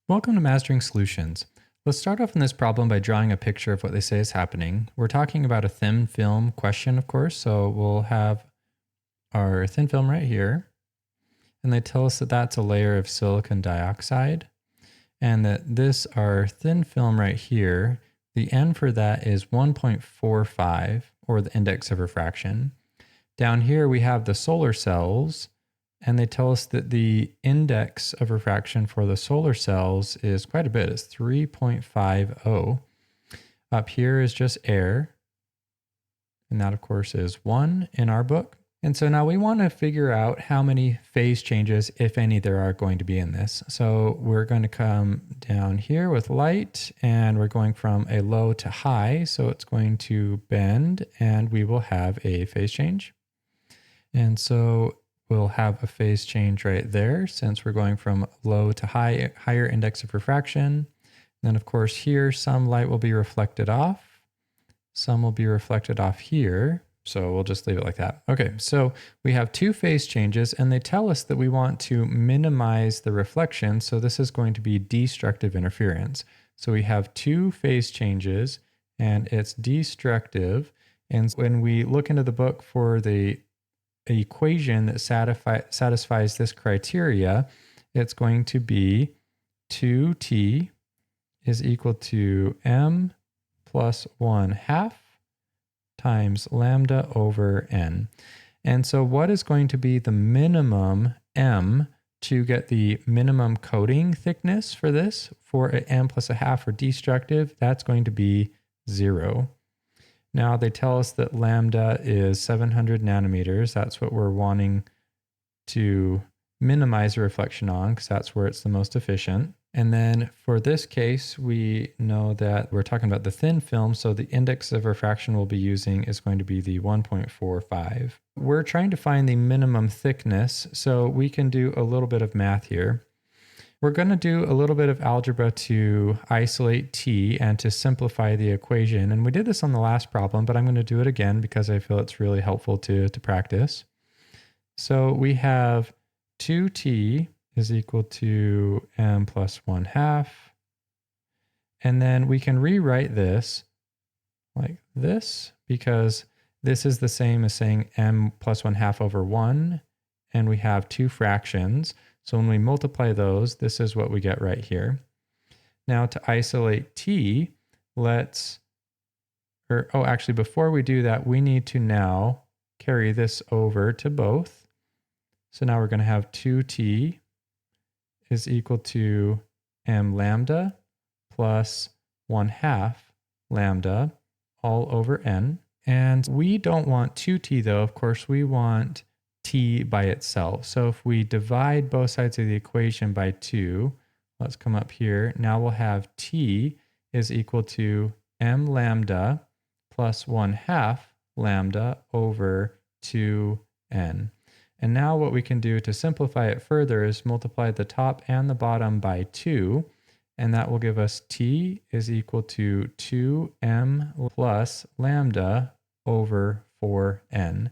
Welcome to Mastering Solutions. Let's start off in this problem by drawing a picture of what they say is happening. We're talking about a thin film question, of course, so we'll have our thin film right here. And they tell us that that's a layer of silicon dioxide, and that this, our thin film right here, the N for that is 1.45, or the index of refraction. Down here we have the solar cells, and they tell us that the index of refraction for the solar cells is quite a bit. It's 3.50. Up here is just air, and that of course is 1 in our book. And so now we want to figure out how many phase changes, if any, there are going to be in this. So we're going to come down here with light, and we're going from a low to high. So it's going to bend, and we will have a phase change. And so we'll have a phase change right there since we're going from low to high, higher index of refraction. And then of course here, some light will be reflected off. Some will be reflected off here. So we'll just leave it like that. Okay, so we have two phase changes, and they tell us that we want to minimize the reflection. So this is going to be destructive interference. So we have two phase changes, and it's destructive. And when we look into the book for the equation that satisfies this criteria, it's going to be 2t is equal to m plus 1/2 times lambda over n. And so what is going to be the minimum m to get the minimum coating thickness for this? For an m plus 1/2 for destructive, that's going to be 0. Now they tell us that lambda is 700 nanometers. That's what we're wanting to minimize the reflection on, because that's where it's the most efficient. And then for this case, we know that we're talking about the thin film, so the index of refraction we'll be using is going to be the 1.45. We're trying to find the minimum thickness, so we can do a little bit of math here. We're going to do a little bit of algebra to isolate t and to simplify the equation. And we did this on the last problem, but I'm going to do it again because I feel it's really helpful to practice. So we have 2t is equal to m plus 1/2. And then we can rewrite this like this, because this is the same as saying m plus 1/2 over 1. And we have two fractions. So when we multiply those, this is what we get right here. Now to isolate t, actually before we do that, we need to now carry this over to both. So now we're going to have 2t is equal to m lambda plus 1/2 lambda all over n. And we don't want 2t though, of course, we want t by itself. So if we divide both sides of the equation by 2, let's come up here. Now we'll have t is equal to m lambda plus 1/2 lambda over 2n. And now what we can do to simplify it further is multiply the top and the bottom by 2, and that will give us t is equal to 2m plus lambda over 4n.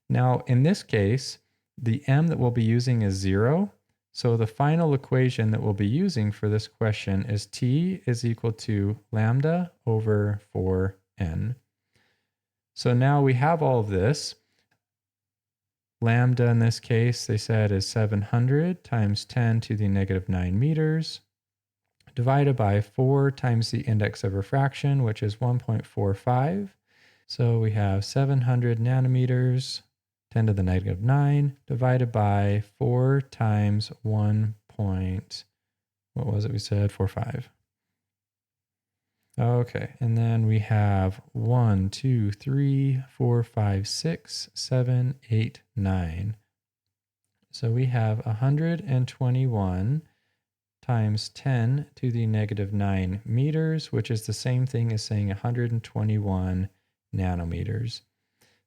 Now, in this case, the m that we'll be using is 0. So the final equation that we'll be using for this question is t is equal to lambda over 4n. So now we have all of this. Lambda in this case, they said, is 700 times 10 to the negative 9 meters, divided by 4 times the index of refraction, which is 1.45. So we have 700 nanometers, 10 to the negative 9, divided by 4 times 1.45. Okay, and then we have 1, 2, 3, 4, 5, 6, 7, 8, 9. So we have 121 times 10 to the negative 9 meters, which is the same thing as saying 121 nanometers.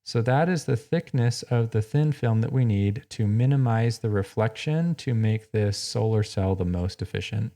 So that is the thickness of the thin film that we need to minimize the reflection to make this solar cell the most efficient.